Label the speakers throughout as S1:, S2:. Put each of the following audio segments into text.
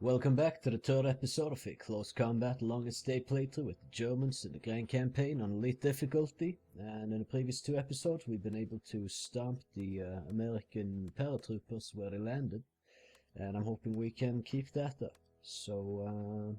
S1: Welcome back to the third episode of a close combat longest day playthrough with the Germans in the Grand Campaign on Elite difficulty. And in the previous two episodes we've been able to stomp the American paratroopers where they landed. And I'm hoping we can keep that up. So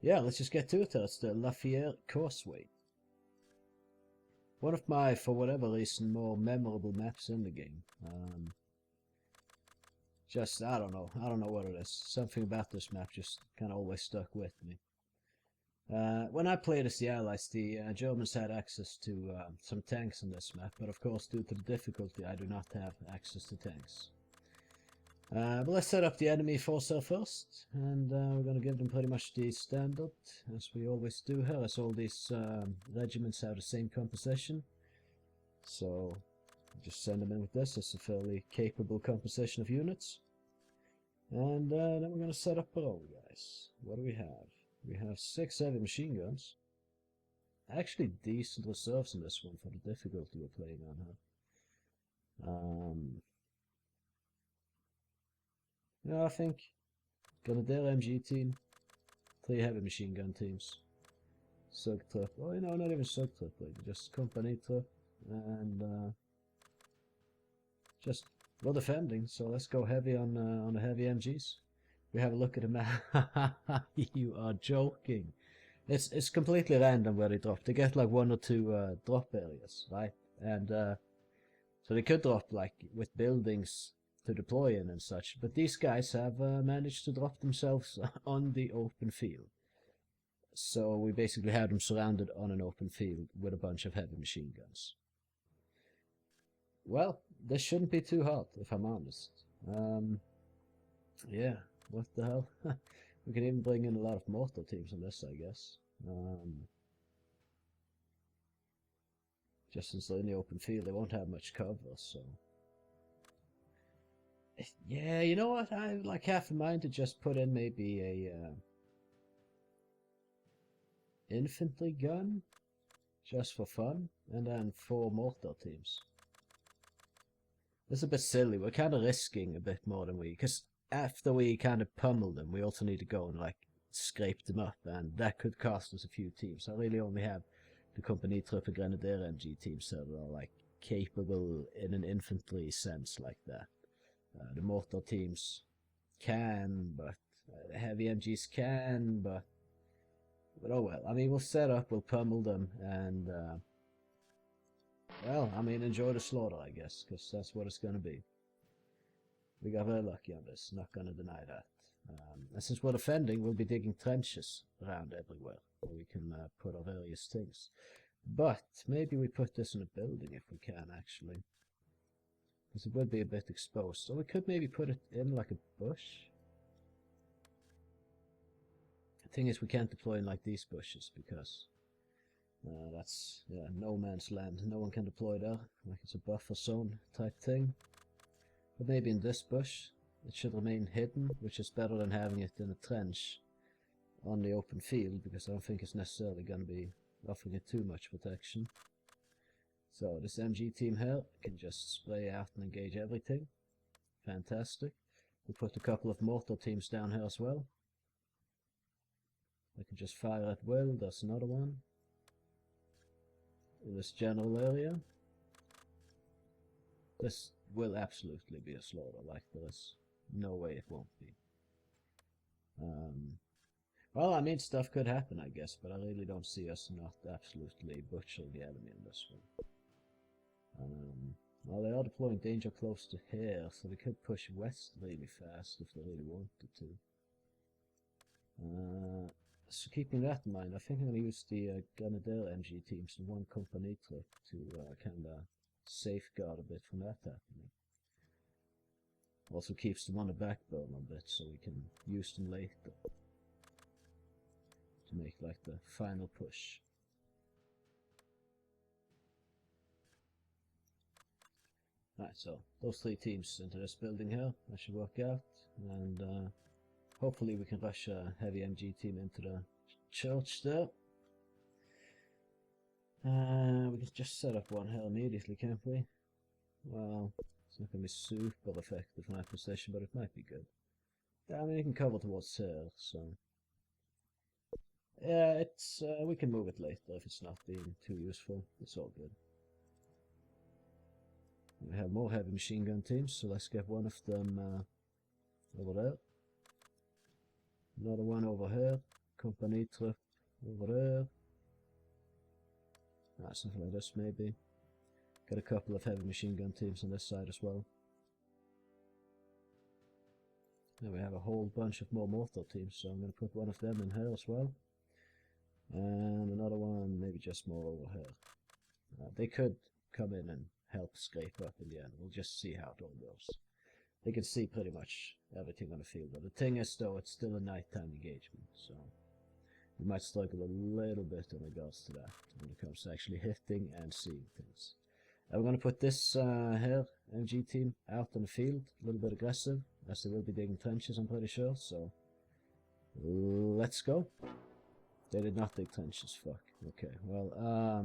S1: yeah, let's just get to it. That's the La Fiere Causeway. One of my, for whatever reason, more memorable maps in the game. Just, I don't know what it is. Something about this map just kind of always stuck with me. When I played as the Allies, the Germans had access to some tanks on this map, but of course due to the difficulty I do not have access to tanks. But let's set up the enemy force here first, and we're going to give them pretty much the standard, as we always do here, as all these regiments have the same composition. So just send them in with this. It's a fairly capable composition of units. And then we're going to set up below, guys. What do we have? We have 6 heavy machine guns. Actually decent reserves in this one for the difficulty we're playing on here. Yeah, I think Grenadier MG team, 3 heavy machine gun teams, Sugtrupp, oh you know, not even Sugtrupp, like just company trupp, and just we're defending, so let's go heavy on the heavy MGs. We have a look at the map. You are joking. It's completely random where they drop. They get like 1 or 2 drop areas, right? And so they could drop like with buildings to deploy in and such, but these guys have managed to drop themselves on the open field. So we basically have them surrounded on an open field with a bunch of heavy machine guns. Well, this shouldn't be too hard, if I'm honest. Yeah, what the hell? We can even bring in a lot of mortar teams on this, I guess. Just since they're in the open field, they won't have much cover, so... Yeah, you know what? I have like half a mind to just put in maybe a infantry gun, just for fun, and then 4 mortar teams. It's a bit silly. We're kind of risking a bit more than we... Because after we kind of pummel them, we also need to go and, like, scrape them up. And that could cost us a few teams. I really only have the Company Truppe Grenadier MG teams that are, like, capable in an infantry sense like that. The mortar teams can, but... the heavy MGs can, but oh well. I mean, we'll set up, we'll pummel them, and... well, I mean, enjoy the slaughter, I guess, because that's what it's going to be. We got very lucky on this, not going to deny that. And since we're defending, we'll be digging trenches around everywhere, where we can put our various things. But maybe we put this in a building if we can, actually. Because it would be a bit exposed. So we could maybe put it in like a bush. The thing is, we can't deploy in like these bushes, because... that's, yeah, no man's land. No one can deploy there. Like it's a buffer zone type thing. But maybe in this bush, it should remain hidden, which is better than having it in a trench on the open field, because I don't think it's necessarily going to be offering it too much protection. So this MG team here can just spray out and engage everything. Fantastic. We'll put a couple of mortar teams down here as well. They can just fire at will. There's another one in this general area. This will absolutely be a slaughter, like there's no way it won't be. Well, I mean, stuff could happen, I guess, but I really don't see us not absolutely butchering the enemy in this one. Well, they are deploying danger close to here, so they could push west really fast if they really wanted to. So keeping that in mind, I think I'm going to use the Grenadier MG teams in 1 company trupp to kind of safeguard a bit from that happening. Also keeps them on the back burner a bit, so we can use them later to make like the final push. Right, so those 3 teams into this building here, that should work out, and hopefully we can rush a heavy MG team into the church there. We can just set up one here immediately, can't we? Well, it's not going to be super effective from that position, but it might be good. I mean, you can cover towards here, so... Yeah, it's, we can move it later if it's not being too useful. It's all good. We have more heavy machine gun teams, so let's get one of them over there. Another one over here. Company trip over there. Something like this maybe. Got a couple of heavy machine gun teams on this side as well. Then we have a whole bunch of more mortar teams, so I'm going to put one of them in here as well. And another one, maybe just more over here. They could come in and help scrape up in the end. We'll just see how it all goes. They can see pretty much everything on the field. But the thing is, though, it's still a nighttime engagement, so we might struggle a little bit in regards to that when it comes to actually hitting and seeing things. We're going to put this here, MG team, out on the field, a little bit aggressive, as they will be digging trenches, I'm pretty sure, so let's go. They did not dig trenches, fuck. Okay, well,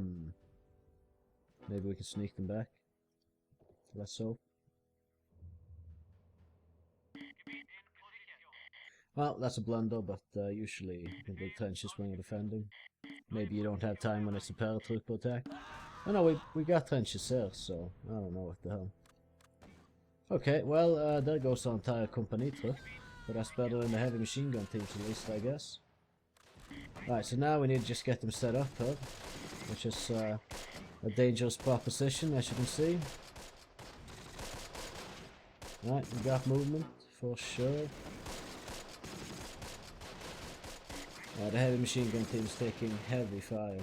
S1: maybe we can sneak them back. Let's hope. Well, that's a blunder, but usually you can dig trenches when you're defending. Maybe you don't have time when it's a paratrooper attack. Oh no, we got trenches here, so I don't know what the hell. Okay, well, there goes our entire company trip. But that's better than the heavy machine gun teams at least, I guess. Alright, so now we need to just get them set up here, which is a dangerous proposition, as you can see. Alright, we got movement, for sure. The heavy machine gun team is taking heavy fire.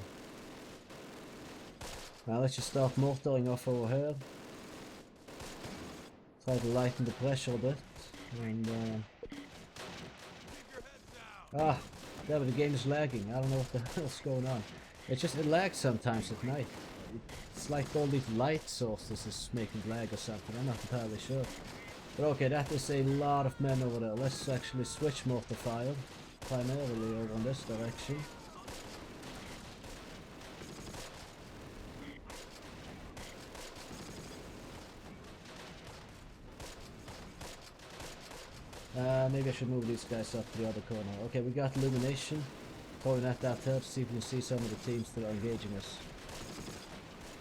S1: Now let's just start mortaring off over here. Try to lighten the pressure a bit. And yeah, but the game is lagging. I don't know what the hell's going on. It lags sometimes at night. It's like all these light sources is making lag or something. I'm not entirely sure. But okay, that is a lot of men over there. Let's actually switch mortar fire. Primarily over in this direction. Maybe I should move these guys up to the other corner. Okay, we got illumination. Throwing at that here to see if we can see some of the teams that are engaging us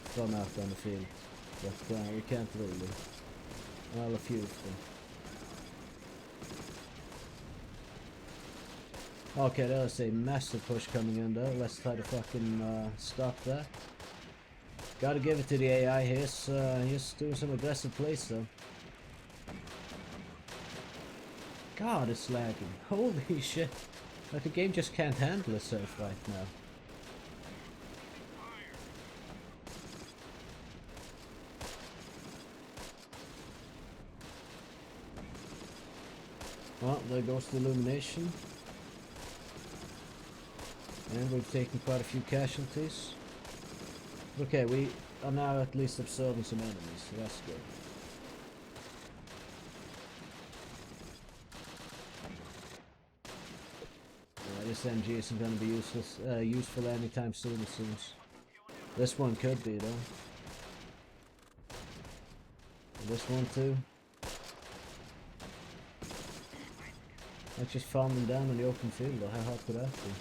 S1: from out on the field. But we can't really. Well, a few of them. Okay, there's a massive push coming in there. Let's try to fucking stop that. Gotta give it to the AI. He's doing some aggressive plays though. God, it's lagging. Holy shit. Like the game just can't handle itself right now. Well, there goes the illumination. And we've taken quite a few casualties. Okay, we are now at least observing some enemies, so that's good. This MG isn't going to be useful anytime soon, it seems. This one could be, though. And this one, too. Let's just farm them down in the open field, or how hard could that be?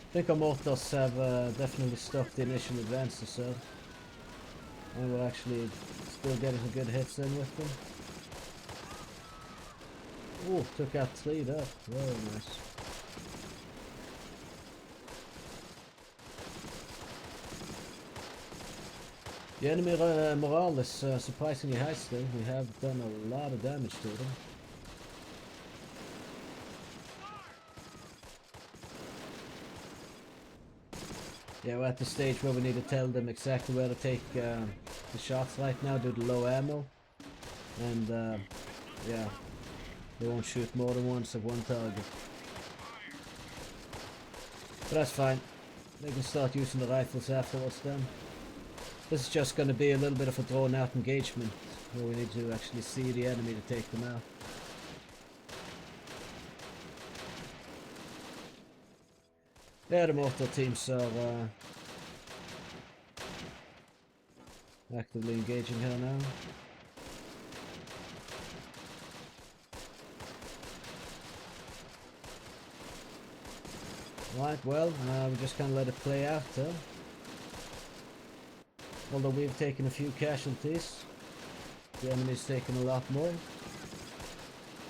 S1: I think our mortars have definitely stopped the initial advances, sir. And we're actually still getting some good hits in with them. Oh, took out 3 there. Very nice. The enemy morale is surprisingly high still. We have done a lot of damage to them. Yeah, we're at the stage where we need to tell them exactly where to take the shots right now due to low ammo. And yeah. They won't shoot more than once at one target. But that's fine. They can start using the rifles afterwards then. This is just going to be a little bit of a drawn out engagement where we need to actually see the enemy to take them out. Yeah, the mortar teams are actively engaging her now. Right, well, we just kind of let it play out, huh? Although we've taken a few casualties, the enemy's taken a lot more.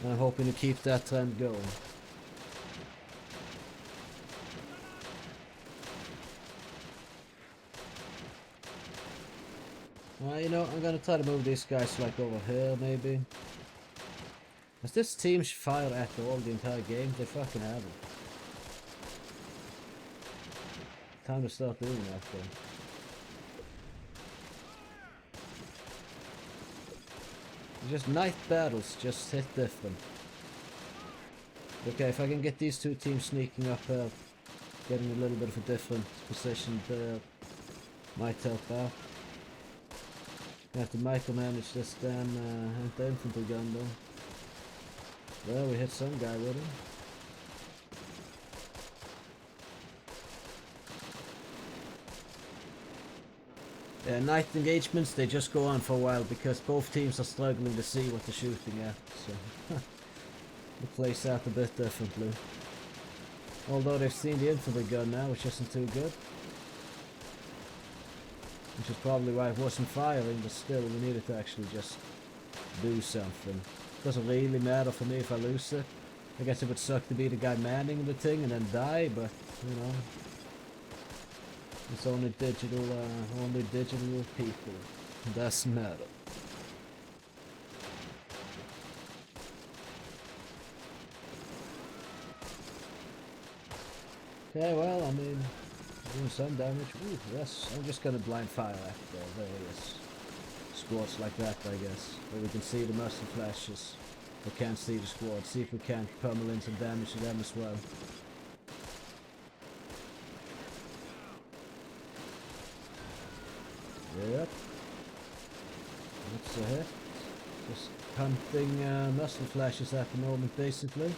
S1: And I'm hoping to keep that trend going. You know, I'm gonna try to move these guys like over here, maybe. Has this team fired at all the entire game? They fucking haven't. Time to start doing that, though. Just night battles just hit different. Okay, if I can get these two teams sneaking up here, getting a little bit of a different position there, might help out. I have to micromanage this damn anti-infantry gun though. Well, we hit some guy with him. Yeah, night engagements, they just go on for a while because both teams are struggling to see what they're shooting at, so it plays out a bit differently. Although they've seen the infantry gun now, which isn't too good. Which is probably why it wasn't firing, but still we needed to actually just do something. Doesn't really matter for me if I lose it. I guess it would suck to be the guy manning the thing and then die, but you know. It's only digital people. It doesn't matter. Okay, well, I mean, doing some damage. Ooh, yes, I'm just gonna blind fire after various squads like that, I guess. Where we can see the muzzle flashes, but can't see the squad. See if we can't pummel in some damage to them as well. Yep. That's a hit. Just hunting muzzle flashes at the moment, basically.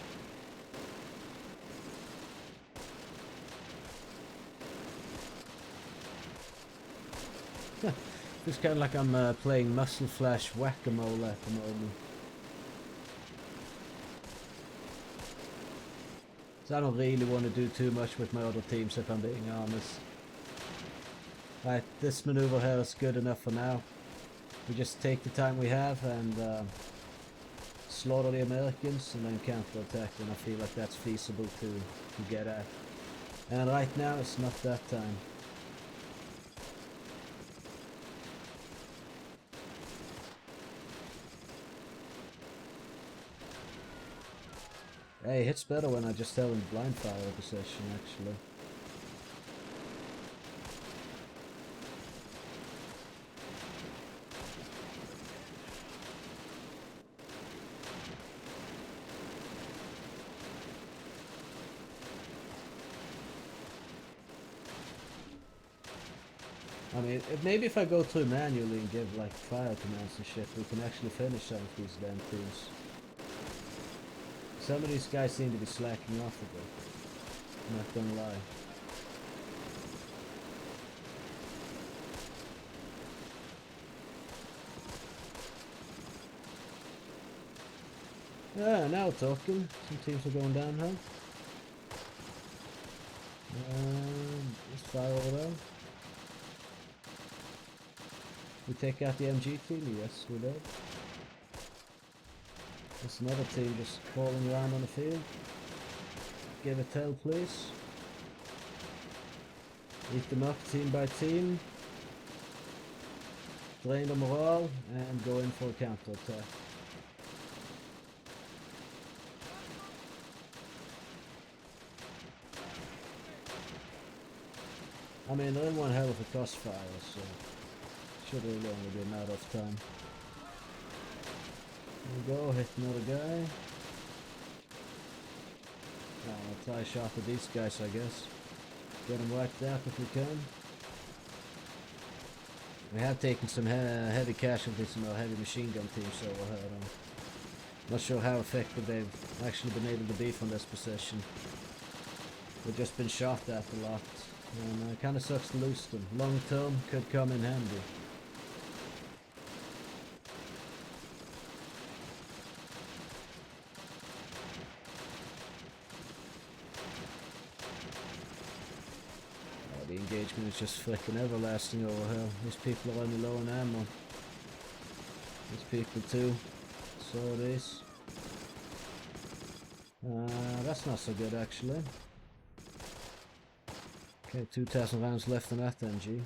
S1: It's kind of like I'm playing muscle flash whack-a-mole at the moment. So I don't really want to do too much with my other teams if I'm being honest. Right, this maneuver here is good enough for now. We just take the time we have and slaughter the Americans and then counter-attack when I feel like that's feasible to get at. And right now it's not that time. Hey, it hits better when I just tell him blind fire position, actually. I mean, maybe if I go through manually and give like fire commands and shit, we can actually finish some of these damn teams. Some of these guys seem to be slacking off a bit. I'm not gonna lie. Yeah, now we're talking. Some teams are going down, huh? Let's fire over there. We take out the MG team? Yes, we did. There's another team just crawling around on the field. Give a tail, please. Eat them up team by team. Drain the morale and go in for a counter-attack. I mean, they're in one hell of a crossfire, so should really only be a matter of time. There we go, hit another guy. I'll try a shot at these guys, I guess. Get them wiped out if we can. We have taken some heavy casualties in our heavy machine gun team, so I'm not sure how effective they've actually been able to be from this position. We've just been shot at a lot, and it kind of sucks to lose them. Long term could come in handy. engagement is just freaking everlasting over here. These people are running low on ammo. These people too. So it is. That's not so good actually. Okay, 2,000 rounds left on that MG.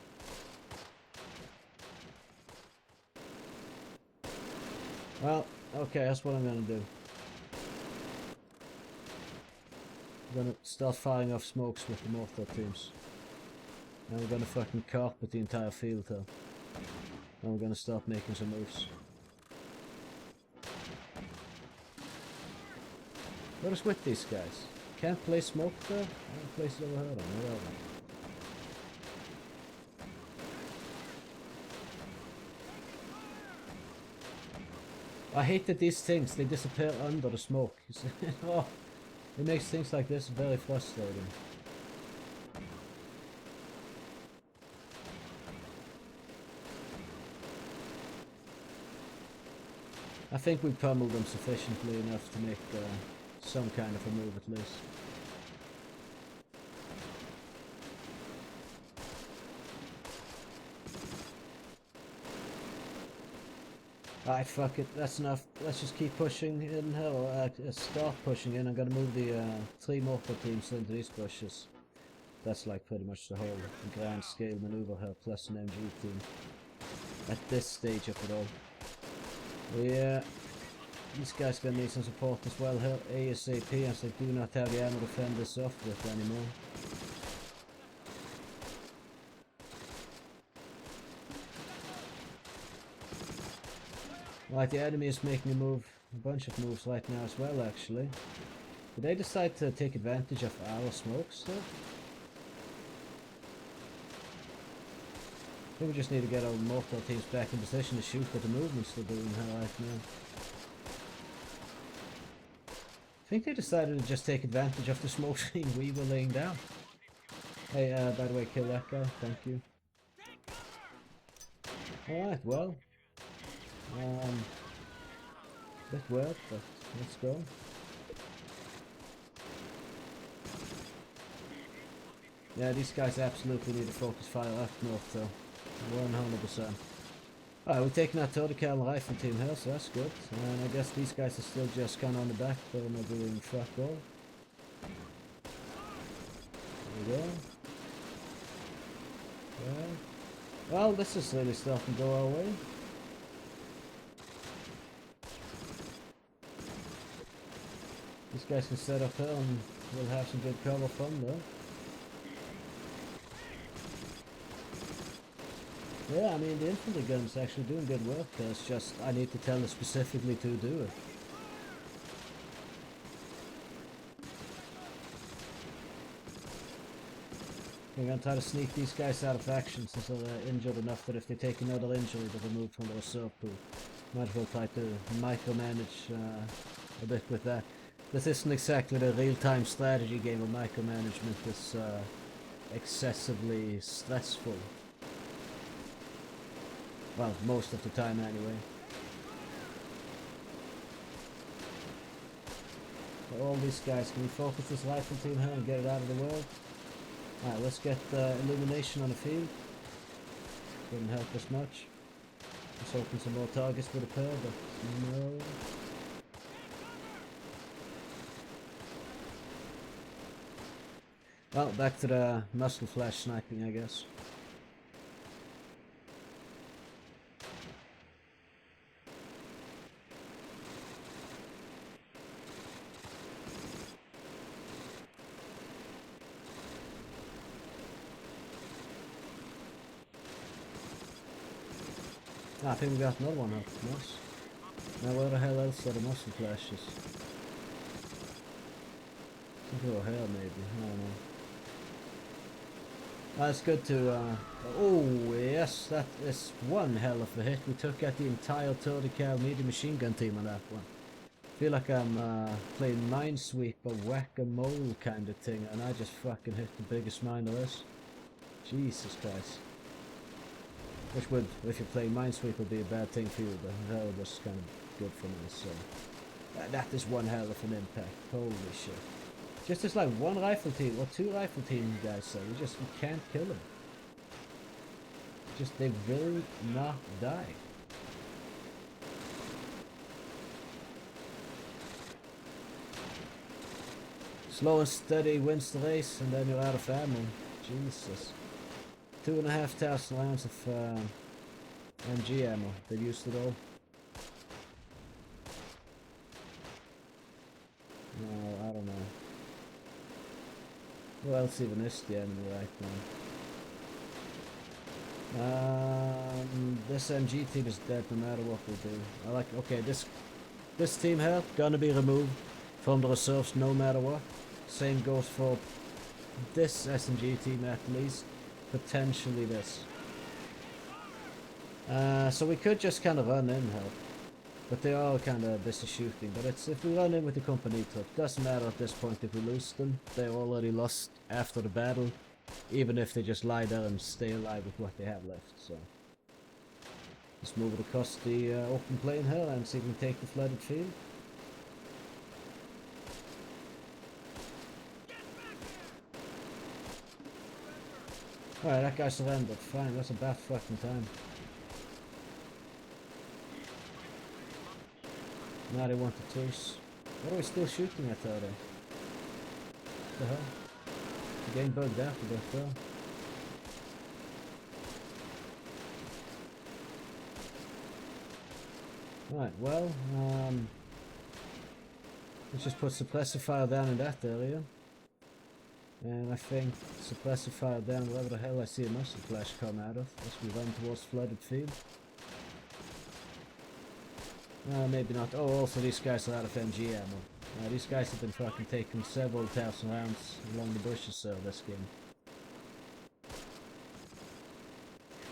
S1: Well, okay, that's what I'm gonna do. I'm gonna start firing off smokes with the mortar teams. And we're gonna fucking carpet the entire field here. And we're gonna start making some moves. What is with these guys? Can't play smoke there? I haven't placed it over here then, whatever. I hate that these things, they disappear under the smoke. Oh, it makes things like this very frustrating. I think we pummeled them sufficiently enough to make some kind of a move at least. Alright, fuck it, that's enough. Let's just keep pushing in here, or start pushing in. I'm gonna move the 3 mortar teams into these bushes. That's like pretty much the whole grand scale maneuver here, plus an MG team. At this stage of it all. Yeah, these guys gonna need some support as well here, ASAP, as they do not have the ammo to fend this off with anymore. Right, the enemy is making a bunch of moves right now as well actually. Did they decide to take advantage of our smokes though? I think we just need to get our mortar teams back in position to shoot at the movements they're doing here right now. I think they decided to just take advantage of the smoke screen we were laying down. Hey, by the way, kill that guy, thank you. Alright, well. Bit weird, but let's go. Yeah, these guys absolutely need to focus fire up north though. 100%. Alright, we're taking our Todical rifle team here, so that's good. And I guess these guys are still just kind of on the back, but they're not doing fuck all. There we go. Okay. Well, this is really starting to go our way. These guys can set up here and we'll have some good cover from there. Yeah, I mean the infantry gun's actually doing good work there, it's just I need to tell it specifically to do it. We're gonna try to sneak these guys out of action since they're injured enough that if they take another injury they're removed from the reserve pool. Might as well try to micromanage a bit with that. This isn't exactly the real-time strategy game where micromanagement is excessively stressful. Well, most of the time anyway. For all these guys, can we focus this rifle team here and get it out of the world? Alright, let's get illumination on the field. Didn't help us much. Let's open some more targets with a pair, but no. Well, back to the muscle flash sniping, I guess. I think we got another one up. Nice. Now where the hell else are the muscle flashes? Over here maybe, I don't know. It's good to, oh yes, that is one hell of a hit. We took out the entire 30 cal medium machine gun team on that one. I feel like I'm playing Minesweeper, whack-a-mole kind of thing, and I just fucking hit the biggest mine there is. Jesus Christ. Which would, if you play Minesweeper, be a bad thing for you, but that was kind of good for me, so. That is one hell of an impact, holy shit. Just as like one rifle team or two rifle team guys say, you can't kill them. Just they will not die. Slow and steady wins the race, and then you're out of ammo. Jesus. 2,500 rounds of MG ammo. They've used it all. No, I don't know. Who else even is the enemy right now? This MG team is dead no matter what we do. I like, okay, this team here gonna be removed from the reserves no matter what. Same goes for this SMG team at least. Potentially this. So we could just kind of run in here. But they are kind of busy shooting. But it's if we run in with the company truck, doesn't matter at this point if we lose them. They're already lost after the battle. Even if they just lie there and stay alive with what they have left. So let's move it across the open plain here and see if we can take the flooded field. Alright, that guy surrendered. Fine, that's about fucking time. Now they want the truce. What are we still shooting at there? What the hell? The game bugged out a bit there. Right, well, let's just put suppressor fire down in that area. And I think suppressor fire down wherever the hell I see a muzzle flash come out of as we run towards flooded field. Maybe not. Oh, also these guys are out of MG ammo. These guys have been fucking taking several thousand rounds along the bushes this game.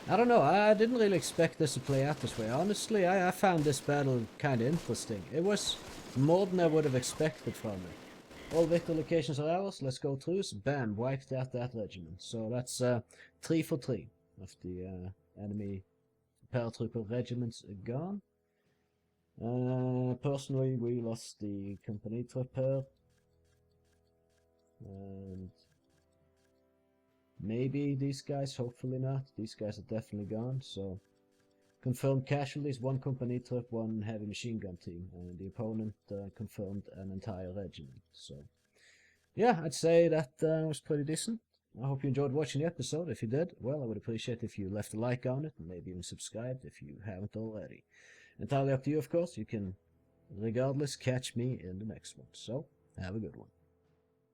S1: I don't know, I didn't really expect this to play out this way. Honestly, I found this battle kind of interesting. It was more than I would have expected from it. All victory locations are ours. Let's go through. Bam, wiped out that regiment. So that's 3 for 3 of the enemy paratrooper regiments gone. Personally, we lost the company truck here. And maybe these guys, hopefully not. These guys are definitely gone. So confirmed casualties, 1 company truck, 1 heavy machine gun team, and the opponent confirmed an entire regiment. So yeah, I'd say that was pretty decent. I hope you enjoyed watching the episode. If you did, well, I would appreciate if you left a like on it, and maybe even subscribed if you haven't already. Entirely up to you, of course. You can, regardless, catch me in the next one. So, have a good one.